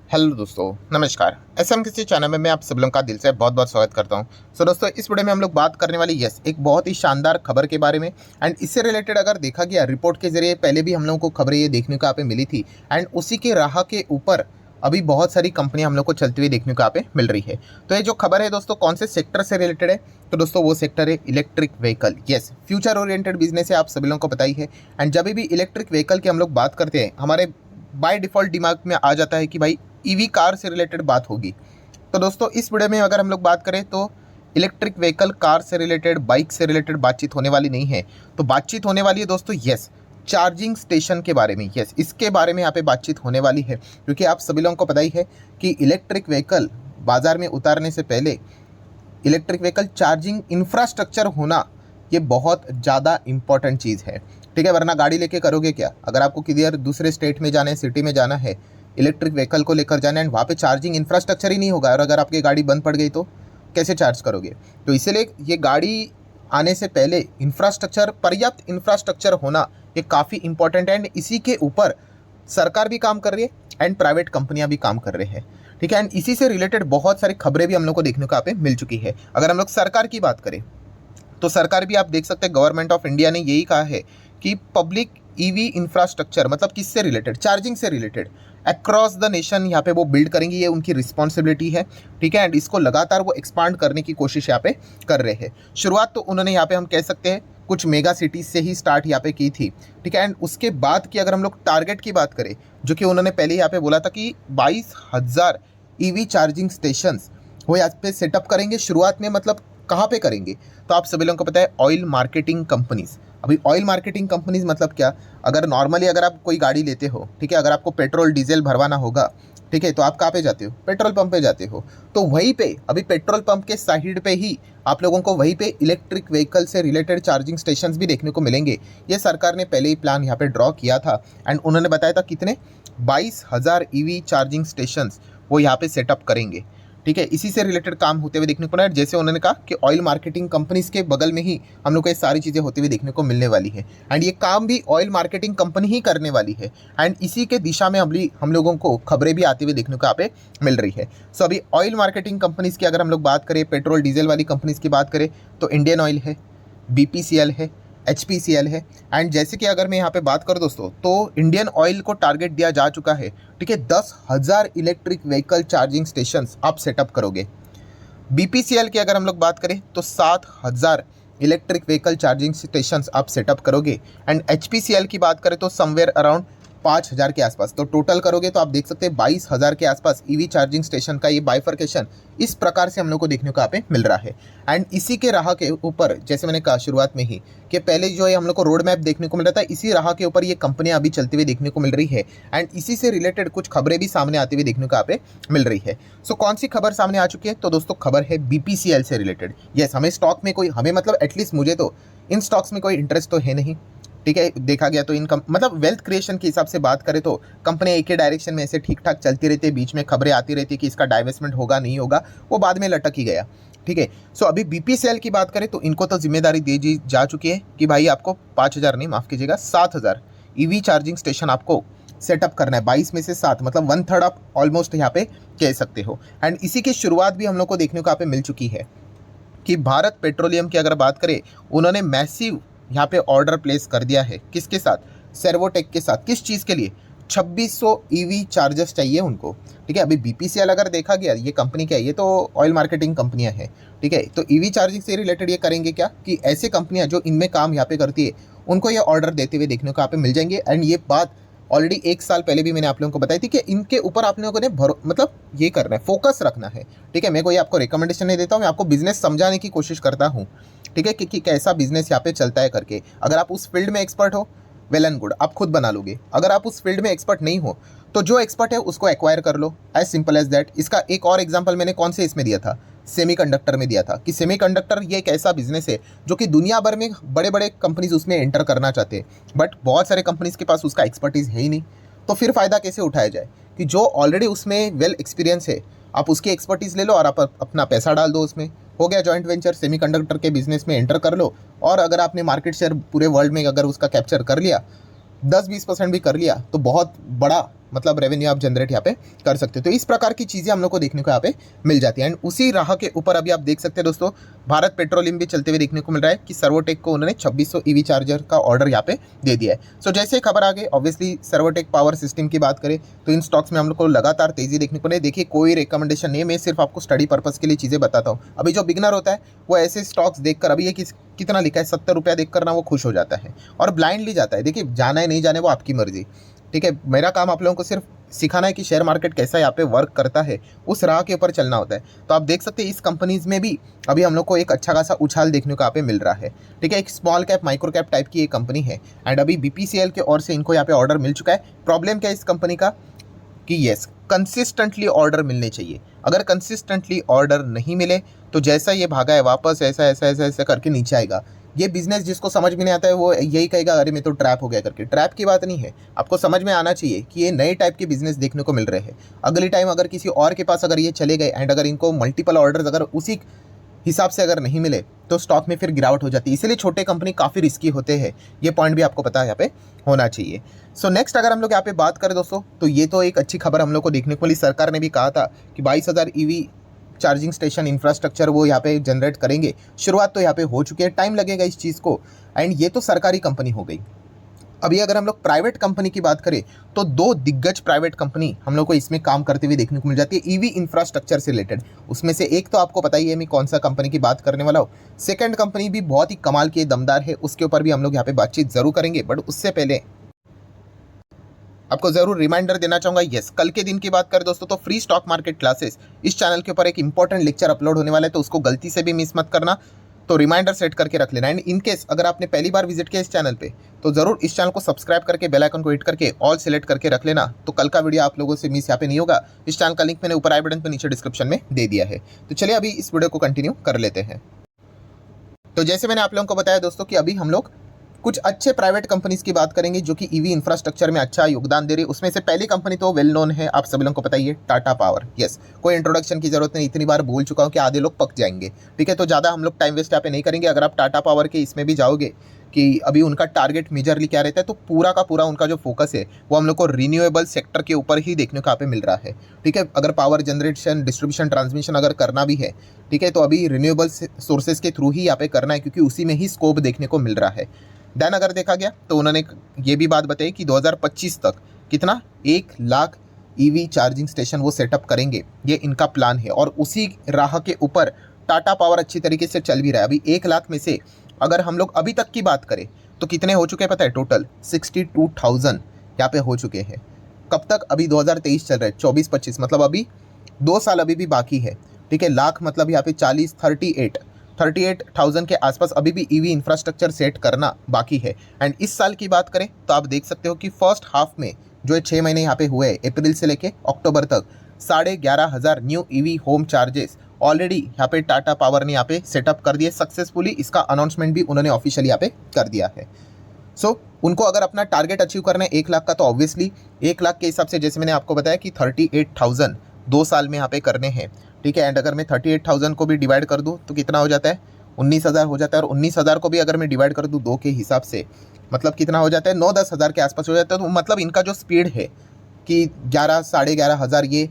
Hello दोस्तों, नमस्कार। SM किसी चैनल में मैं आप सब लोगों का दिल से बहुत बहुत स्वागत करता हूं। दोस्तों, इस वीडियो में हम लोग बात करने वाले एक बहुत ही शानदार खबर के बारे में। एंड इससे रिलेटेड अगर देखा गया रिपोर्ट के जरिए पहले भी हम लोगों को खबरें ये देखने को यहाँ पे मिली थी। एंड उसी के राह के ऊपर अभी बहुत सारी कंपनियां हम लोग को चलती हुई देखने को यहाँ पे मिल रही है। तो ये जो खबर है दोस्तों, कौन से सेक्टर से रिलेटेड है? तो दोस्तों वो सेक्टर है electric vehicle. Yes, future oriented business है, आप सभी लोगों को पता ही है। एंड जब भी इलेक्ट्रिक व्हीकल की हम लोग बात करते हैं, हमारे बाय डिफ़ॉल्ट दिमाग में आ जाता है कि भाई ईवी कार से रिलेटेड बात होगी। तो दोस्तों इस वीडियो में अगर हम लोग बात करें तो इलेक्ट्रिक व्हीकल कार से रिलेटेड, बाइक से रिलेटेड बातचीत होने वाली नहीं है। तो बातचीत होने वाली है दोस्तों चार्जिंग स्टेशन के बारे में। इसके बारे में यहाँ पे बातचीत होने वाली है, क्योंकि आप सभी लोगों को पता ही है कि इलेक्ट्रिक व्हीकल बाज़ार में उतारने से पहले इलेक्ट्रिक व्हीकल चार्जिंग इंफ्रास्ट्रक्चर होना ये बहुत ज़्यादा इंपॉर्टेंट चीज़ है। ठीक है, वरना गाड़ी लेके करोगे क्या? अगर आपको किधर दूसरे स्टेट में जाना है, सिटी में जाना है, इलेक्ट्रिक व्हीकल को लेकर जाना है, एंड वहाँ पे चार्जिंग इंफ्रास्ट्रक्चर ही नहीं होगा, और अगर आपकी गाड़ी बंद पड़ गई तो कैसे चार्ज करोगे? तो इसीलिए ये गाड़ी आने से पहले इंफ्रास्ट्रक्चर, पर्याप्त इंफ्रास्ट्रक्चर होना ये काफ़ी इंपॉर्टेंट है। एंड इसी के ऊपर सरकार भी काम कर रही है एंड प्राइवेट कंपनियां भी काम कर रहे हैं। ठीक है, एंड इसी से रिलेटेड बहुत सारी खबरें भी हम लोग को देखने को यहाँ पे मिल चुकी है। अगर हम लोग सरकार की बात करें तो सरकार भी आप देख सकते हैं, गवर्नमेंट ऑफ इंडिया ने यही कहा है कि पब्लिक ईवी इंफ्रास्ट्रक्चर, मतलब किससे रिलेटेड? चार्जिंग से रिलेटेड अक्रॉस द नेशन यहाँ पे वो बिल्ड करेंगे, ये उनकी रिस्पॉन्सिबिलिटी है। ठीक है, एंड इसको लगातार वो एक्सपांड करने की कोशिश यहाँ पे कर रहे हैं। शुरुआत तो उन्होंने यहाँ पे हम कह सकते हैं कुछ मेगा सिटीज से ही स्टार्ट यहाँ पे की थी। ठीक है, एंड उसके बाद की अगर हम लोग टारगेट की बात करें, जो कि उन्होंने पहले यहाँ पे बोला था कि 22,000 ईवी चार्जिंग स्टेशंस वो यहाँ पे सेटअप करेंगे शुरुआत में। मतलब कहाँ पे करेंगे? तो आप सभी लोगों को पता है, ऑयल मार्केटिंग कंपनीज। अभी ऑयल मार्केटिंग कंपनीज मतलब क्या? अगर नॉर्मली अगर आप कोई गाड़ी लेते हो, ठीक है, अगर आपको पेट्रोल डीजल भरवाना होगा, ठीक है, तो आप कहाँ पे जाते हो? पेट्रोल पंप पे जाते हो। तो वहीं पे अभी पेट्रोल पंप के साइड पे ही आप लोगों को वहीं पे इलेक्ट्रिक व्हीकल से रिलेटेड चार्जिंग स्टेशंस भी देखने को मिलेंगे। ये सरकार ने पहले ही प्लान यहाँ पे ड्रॉ किया था। एंड उन्होंने बताया था कितने? 22,000 ईवी चार्जिंग स्टेशंस वो यहाँ पे सेटअप करेंगे। ठीक है, इसी से रिलेटेड काम होते हुए देखने को मिला। जैसे उन्होंने कहा कि ऑयल मार्केटिंग कंपनीज के बगल में ही हम लोग को ये सारी चीज़ें होती हुई देखने को मिलने वाली है। एंड ये काम भी ऑयल मार्केटिंग कंपनी ही करने वाली है। एंड इसी के दिशा में अभी हम लोगों को खबरें भी आती हुई देखने को यहाँ पे मिल रही है। सो अभी ऑयल मार्केटिंग कंपनीज की अगर हम लोग बात करें, पेट्रोल डीजल वाली कंपनीज की बात करें, तो इंडियन ऑयल है, BPCL है, HPCL है। एंड जैसे कि अगर मैं यहाँ पे बात करूँ दोस्तों, तो इंडियन ऑयल को टारगेट दिया जा चुका है। ठीक है, 10,000 इलेक्ट्रिक व्हीकल चार्जिंग स्टेशंस आप सेटअप करोगे। BPCL की अगर हम लोग बात करें तो 7,000 इलेक्ट्रिक व्हीकल चार्जिंग स्टेशंस आप सेटअप करोगे। एंड HPCL की बात करें तो समवेयर अराउंड 5,000 के आसपास। तो टोटल करोगे तो आप देख सकते हैं 22,000 के आसपास ईवी चार्जिंग स्टेशन का ये बाइफर्केशन इस प्रकार से हम लोग को देखने को यहाँ पे मिल रहा है। एंड इसी के राह के ऊपर, जैसे मैंने कहा शुरुआत में ही, कि पहले जो है हम लोग को रोड मैप देखने को मिल रहा था, इसी राह के ऊपर ये कंपनियां अभी चलती हुई देखने को मिल रही है। एंड इसी से रिलेटेड कुछ खबरें भी सामने आती हुई देखने को यहाँ पे मिल रही है। सो कौन सी खबर सामने आ चुकी है? तो दोस्तों खबर है BPCL से रिलेटेड। यस, हमें स्टॉक में कोई, हमें मतलब एटलीस्ट मुझे तो इन स्टॉक्स में कोई इंटरेस्ट तो है नहीं। ठीक है, देखा गया तो इनकम, मतलब वेल्थ क्रिएशन के हिसाब से बात करें तो कंपनी एक ही डायरेक्शन में ऐसे ठीक ठाक चलती रहती है, बीच में खबरें आती रहती है कि इसका डाइवेस्टमेंट होगा नहीं होगा, वो बाद में लटक ही गया। ठीक है, सो अभी BPCL की बात करें तो इनको तो जिम्मेदारी दे दी जा चुकी है कि भाई आपको 5,000 नहीं, माफ़ कीजिएगा, 7,000 ईवी चार्जिंग स्टेशन आपको सेटअप करना है। 22 में से 7, मतलब 1/3 आप ऑलमोस्ट यहाँ पे कह सकते हो। एंड इसी की शुरुआत भी हम लोग को देखने को यहाँ पे मिल चुकी है कि भारत पेट्रोलियम की अगर बात करें, उन्होंने मैसिव यहाँ पे ऑर्डर प्लेस कर दिया है। किसके साथ? सर्वोटेक के साथ। किस चीज़ के लिए? 2600 ईवी चार्जर्स चाहिए उनको। ठीक है, अभी BPCL अगर देखा गया, ये कंपनी क्या है? ये तो ऑयल मार्केटिंग कंपनियां हैं। ठीक है, तो ईवी चार्जिंग से रिलेटेड ये करेंगे क्या कि ऐसे कंपनियां जो इनमें काम यहाँ पे करती है, उनको ये ऑर्डर देते हुए देखने को यहाँ पे मिल जाएंगे। एंड ये बात ऑलरेडी 1 साल पहले भी मैंने आप लोगों को बताई थी कि इनके ऊपर आप लोगों ने मतलब ये करना है, फोकस रखना है। ठीक है, मैं कोई आपको रिकमेंडेशन नहीं देता हूँ, मैं आपको बिजनेस समझाने की कोशिश करता हूँ। ठीक है, कि कैसा बिजनेस यहाँ पे चलता है करके। अगर आप उस फील्ड में एक्सपर्ट हो, वेल एंड गुड, आप खुद बना लोगे। अगर आप उस फील्ड में एक्सपर्ट नहीं हो तो जो एक्सपर्ट है उसको एक्वायर कर लो, एज सिंपल एज दैट। इसका एक और एग्जांपल मैंने कौन से इसमें दिया था? सेमीकंडक्टर में दिया था कि सेमीकंडक्टर ये एक ऐसा बिजनेस है जो कि दुनिया भर में बड़े बड़े कंपनीज उसमें एंटर करना चाहते हैं, बट बहुत सारे कंपनीज के पास उसका एक्सपर्टीज़ है ही नहीं। तो फिर फ़ायदा कैसे उठाया जाए? कि जो ऑलरेडी उसमें वेल एक्सपीरियंस है, आप उसकी एक्सपर्टीज़ ले लो और आप अपना पैसा डाल दो उसमें। हो गया जॉइंट वेंचर, सेमीकंडक्टर के बिजनेस में एंटर कर लो। और अगर आपने मार्केट शेयर पूरे वर्ल्ड में अगर उसका कैप्चर कर लिया, 10-20% भी कर लिया, तो बहुत बड़ा मतलब रेवेन्यू आप जनरेट यहाँ पे कर सकते हो। तो इस प्रकार की चीज़ें हम लोग को देखने को यहाँ पे मिल जाती है। एंड उसी राह के ऊपर अभी आप देख सकते हैं दोस्तों, भारत पेट्रोलियम भी चलते हुए देखने को मिल रहा है कि सर्वोटेक को उन्होंने 2600 ईवी चार्जर का ऑर्डर यहाँ पे दे दिया है। सो जैसे खबर आ गई, ऑब्वियसली सर्वोटेक पावर सिस्टम की बात करें तो इन स्टॉक्स में हम लोग को लगातार तेजी देखने को नहीं। देखिए कोई रिकमेंडेशन नहीं है, मैं सिर्फ आपको स्टडी पर्पज़ के लिए चीज़ें बताता हूँ। अभी जो बिगनर होता है वो ऐसे स्टॉक्स देखकर, अभी ये कितना लिखा है 70 रुपया देखकर ना वो खुश हो जाता है और ब्लाइंडली जाता है। देखिए जाना है नहीं जाना है वो आपकी मर्जी, ठीक है। मेरा काम आप लोगों को सिर्फ सिखाना है कि शेयर मार्केट कैसा यहाँ पे वर्क करता है, उस राह के ऊपर चलना होता है। तो आप देख सकते हैं इस कंपनीज में भी अभी हम लोग को एक अच्छा खासा उछाल देखने को यहाँ पे मिल रहा है, ठीक है। एक small cap micro cap type की ये कंपनी है एंड अभी बीपीसीएल के ओर से इनको यहाँ पे ऑर्डर मिल चुका है। प्रॉब्लम क्या है इस कंपनी का कि यस, कंसिस्टेंटली ऑर्डर मिलने चाहिए। अगर कंसिस्टेंटली ऑर्डर नहीं मिले तो जैसा ये भागा है वापस ऐसा ऐसा ऐसा ऐसा करके नीचे आएगा। ये बिजनेस जिसको समझ में नहीं आता है वो यही कहेगा अरे मैं तो ट्रैप हो गया करके। ट्रैप की बात नहीं है, आपको समझ में आना चाहिए कि ये नए टाइप के बिजनेस देखने को मिल रहे हैं। अगली टाइम अगर किसी और के पास अगर ये चले गए एंड अगर इनको मल्टीपल ऑर्डर्स अगर उसी हिसाब से अगर नहीं मिले तो स्टॉक में फिर गिरावट हो जाती है। इसलिए छोटे कंपनी काफ़ी रिस्की होते हैं, ये पॉइंट भी आपको पता है यहाँ पे होना चाहिए। सो नेक्स्ट अगर हम लोग यहाँ पे बात करें दोस्तों, तो ये तो एक अच्छी खबर हम लोग को देखने को मिली। सरकार ने भी कहा था कि 22,000 ईवी चार्जिंग स्टेशन इंफ्रास्ट्रक्चर वो यहाँ पे जनरेट करेंगे। शुरुआत तो यहाँ पे हो चुकी है, टाइम लगेगा इस चीज़ को। एंड ये तो सरकारी कंपनी हो गई। अभी अगर हम लोग प्राइवेट कंपनी की बात करें तो दो दिग्गज प्राइवेट कंपनी हम लोग को इसमें काम करते हुए देखने को मिल जाती है ईवी इंफ्रास्ट्रक्चर से रिलेटेड। उसमें से एक तो आपको पता ही है मैं कौन सा कंपनी की बात करने वाला हूँ। सेकंड कंपनी भी बहुत ही कमाल की दमदार है, उसके ऊपर भी हम लोग यहाँ पे बातचीत जरूर करेंगे। बट उससे पहले आपको जरूर रिमाइंडर देना चाहूंगा, यस कल के दिन की बात करें दोस्तों तो फ्री स्टॉक मार्केट क्लासेस इस चैनल के ऊपर एक इंपॉर्टेंट लेक्चर अपलोड होने वाला है, तो उसको गलती से भी मिस मत करना। तो रिमाइंडर सेट करके रख लेना। एंड इन केस अगर आपने पहली बार विजिट किया इस चैनल पे तो जरूर इस चैनल को सब्सक्राइब करके बेल आइकन को हिट करके ऑल सेलेक्ट करके रख लेना, तो कल का वीडियो आप लोगों से मिस यहाँ पे नहीं होगा। इस चैनल का लिंक मैंने ऊपर आई बटन पे नीचे डिस्क्रिप्शन में दे दिया है। तो चलिए अभी इस वीडियो को कंटिन्यू कर लेते हैं। तो जैसे मैंने आप लोगों को बताया दोस्तों कि अभी हम लोग कुछ अच्छे प्राइवेट कंपनीज की बात करेंगे जो कि ईवी इंफ्रास्ट्रक्चर में अच्छा योगदान दे रही है। उसमें से पहली कंपनी तो वेल नोन है, आप सभी लोगों को पता ही है, टाटा पावर। यस, कोई इंट्रोडक्शन की जरूरत नहीं, इतनी बार बोल चुका हूँ कि आधे लोग पक जाएंगे, ठीक है। तो ज़्यादा हम लोग टाइम वेस्ट यहाँ पे नहीं करेंगे। अगर आप टाटा पावर के इसमें भी जाओगे कि अभी उनका टारगेट मेजरली क्या रहता है, तो पूरा का पूरा उनका जो फोकस है वो हम लोग को रिन्यूएबल सेक्टर के ऊपर ही देखने को यहाँ पे मिल रहा है, ठीक है। अगर पावर जनरेशन, डिस्ट्रीब्यूशन, ट्रांसमिशन अगर करना भी है, ठीक है, तो अभी रिन्यूएबल सोर्सेज के थ्रू ही यहाँ पे करना है, क्योंकि उसी में ही स्कोप देखने को मिल रहा है। देन अगर देखा गया तो उन्होंने ये भी बात बताई कि 2025 तक कितना 1 लाख ईवी चार्जिंग स्टेशन वो सेटअप करेंगे, ये इनका प्लान है। और उसी राह के ऊपर टाटा पावर अच्छी तरीके से चल भी रहा है। अभी 1 लाख में से अगर हम लोग अभी तक की बात करें तो कितने हो चुके हैं पता है? टोटल 62,000 यहाँ पे हो चुके हैं। कब तक? अभी 2023 चल रहा है, 24-25 मतलब अभी 2 साल अभी भी बाकी है, ठीक है। लाख मतलब यहाँ पे 38,000 के आसपास अभी भी ईवी इंफ्रास्ट्रक्चर सेट करना बाकी है। एंड इस साल की बात करें तो आप देख सकते हो कि फर्स्ट हाफ में जो 6 महीने यहाँ पे हुए हैं, अप्रैल से लेके अक्टूबर तक 11,500 new EV home charges already यहाँ पे टाटा पावर ने यहाँ पे सेटअप कर दिए सक्सेसफुली। इसका अनाउंसमेंट भी उन्होंने ऑफिशियली यहाँ पे कर दिया है। सो उनको अगर अपना टारगेट अचीव करना है 1 लाख का, तो ऑब्वियसली 1 लाख के हिसाब से जैसे मैंने आपको बताया कि 38,000 2 साल में यहाँ पे करने हैं, ठीक है। एंड अगर मैं 38,000 को भी डिवाइड कर दूँ तो कितना हो जाता है? 19,000 हो जाता है। और 19,000 को भी अगर मैं डिवाइड कर दूँ 2 के हिसाब से, मतलब कितना हो जाता है? 9-10 हज़ार के आसपास हो जाता है। तो मतलब इनका जो स्पीड है कि 11-11,500 ये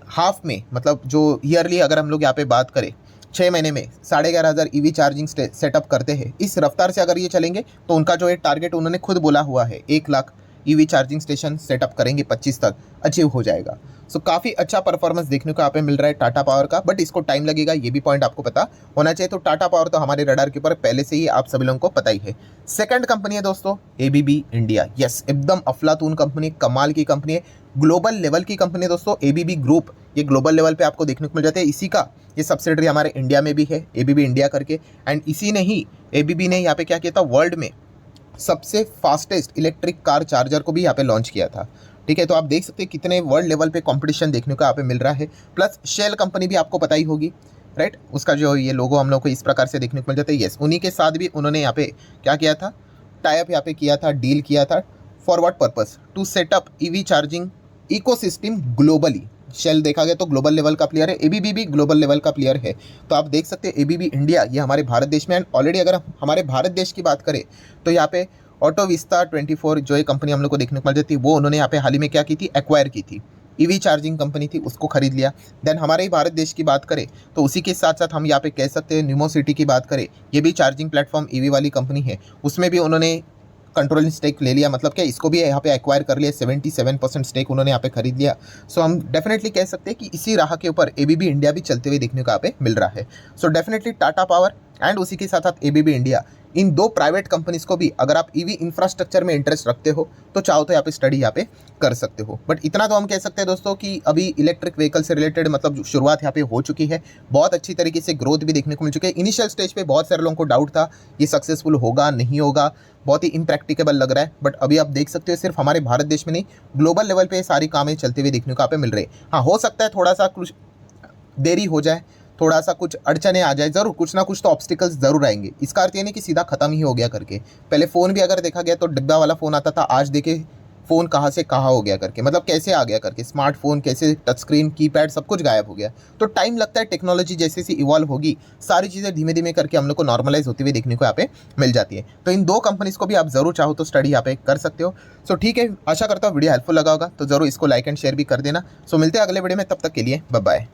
हाफ में, मतलब जो ईयरली अगर हम लोग यहाँ पे बात करें 6 महीने में 11,500 ईवी चार्जिंग सेटअप करते हैं, इस रफ्तार से अगर ये चलेंगे तो उनका जो है टारगेट उन्होंने खुद बोला हुआ है 1 lakh EV charging station setup करेंगे 25 तक, अचीव हो जाएगा। सो काफ़ी अच्छा परफॉर्मेंस देखने को यहाँ पे मिल रहा है टाटा पावर का, बट इसको टाइम लगेगा, ये भी पॉइंट आपको पता होना चाहिए। तो टाटा पावर तो हमारे रडार के ऊपर पहले से ही आप सभी लोगों को पता ही है। सेकंड कंपनी है दोस्तों एबीबी इंडिया। यस, एकदम अफलातून कंपनी, कमाल की कंपनी है, ग्लोबल लेवल की कंपनी है दोस्तों। एबीबी ग्रुप ये ग्लोबल लेवल पे आपको देखने को मिल जाता है। इसी का ये सब्सिडरी हमारे इंडिया में भी है, एबीबी इंडिया करके। एंड इसी ने ही एबीबी ने यहाँ पे क्या किया था, वर्ल्ड में सबसे फास्टेस्ट इलेक्ट्रिक कार चार्जर को भी यहाँ पे लॉन्च किया था, ठीक है। तो आप देख सकते हैं कितने वर्ल्ड लेवल पे कंपटीशन देखने को यहाँ पे मिल रहा है। प्लस शेल कंपनी भी आपको पता ही होगी, राइट, उसका जो ये लोगो हम लोग को इस प्रकार से देखने को मिल जाता है। यस, उन्हीं के साथ भी उन्होंने यहाँ पे क्या किया था, टाइप यहाँ पे किया था, डील किया था। For what purpose? To set up EV charging ecosystem globally. Shell देखा गया तो ग्लोबल लेवल का प्लेयर है, एबीबी भी ग्लोबल लेवल का प्लेयर है। तो आप देख सकते हैं एबीबी इंडिया ये हमारे भारत देश में, एंड ऑलरेडी अगर हमारे भारत देश की बात करें तो यहाँ पे ऑटो विस्ता 24 जो एक कंपनी हम लोग को देखने को मिल जाती है, वो उन्होंने यहाँ पे हाल ही में क्या की थी, एक्वायर की थी। ईवी चार्जिंग कंपनी थी, उसको खरीद लिया। देन हमारे ही भारत देश की बात करें तो उसी के साथ साथ हम यहाँ पे कह सकते हैं न्यूमो सिटी की बात करें, ये भी चार्जिंग प्लेटफॉर्म ईवी वाली कंपनी है, उसमें भी उन्होंने कंट्रोलिंग स्टेक ले लिया। मतलब क्या, इसको भी यहाँ पे एक्वायर कर लिया, 77% स्टेक उन्होंने यहाँ पे खरीद लिया। सो हम डेफिनेटली कह सकते हैं कि इसी राह के ऊपर एबीबी इंडिया भी चलते हुए देखने को यहाँ पे मिल रहा है। So definitely Tata power and उसी के साथ साथ एबीबी इंडिया, इन दो प्राइवेट कंपनीज को भी अगर आप ईवी इंफ्रास्ट्रक्चर में इंटरेस्ट रखते हो तो चाहो तो यहाँ पे स्टडी यहाँ पे कर सकते हो। बट इतना तो हम कह सकते हैं दोस्तों कि अभी इलेक्ट्रिक व्हीकल से रिलेटेड मतलब जो शुरुआत यहाँ पे हो चुकी है, बहुत अच्छी तरीके से ग्रोथ भी देखने को मिल चुकी है। इनिशियल स्टेज पे बहुत सारे लोगों को डाउट था ये सक्सेसफुल होगा नहीं होगा, बहुत ही इम्प्रैक्टिकेबल लग रहा है। बट अभी आप देख सकते हो सिर्फ हमारे भारत देश में नहीं, ग्लोबल लेवल पे सारी कामें चलते हुए देखने को यहाँ पे मिल रहे हैं। हाँ, हो सकता है थोड़ा सा कुछ देरी हो जाए, थोड़ा सा कुछ अड़चने आ जाए, ज़रूर कुछ ना कुछ तो ऑब्स्टिकल्स ज़रूर आएंगे। इसका अर्थ ये नहीं कि सीधा ख़त्म ही हो गया करके। पहले फ़ोन भी अगर देखा गया तो डिब्बा वाला फ़ोन आता था, आज देखे फ़ोन कहाँ से कहाँ हो गया करके, मतलब कैसे आ गया करके, स्मार्टफोन कैसे, टच स्क्रीन, कीपैड सब कुछ गायब हो गया। तो टाइम लगता है, टेक्नोलॉजी जैसे जैसे इवॉल्व होगी सारी चीज़ें धीमे धीमे करके हम लोग को नॉर्मलाइज होती हुई देखने को यहाँ पे मिल जाती है। तो इन दो कंपनीज़ को भी आप ज़रूर चाहो तो स्टडी यहाँ पे कर सकते हो। सो ठीक है, आशा करता हूँ वीडियो हेल्पफुल लगा होगा, तो ज़रूर इसको लाइक एंड शेयर भी कर देना। सो मिलते हैं अगले वीडियो में, तब तक के लिए बाय बाय।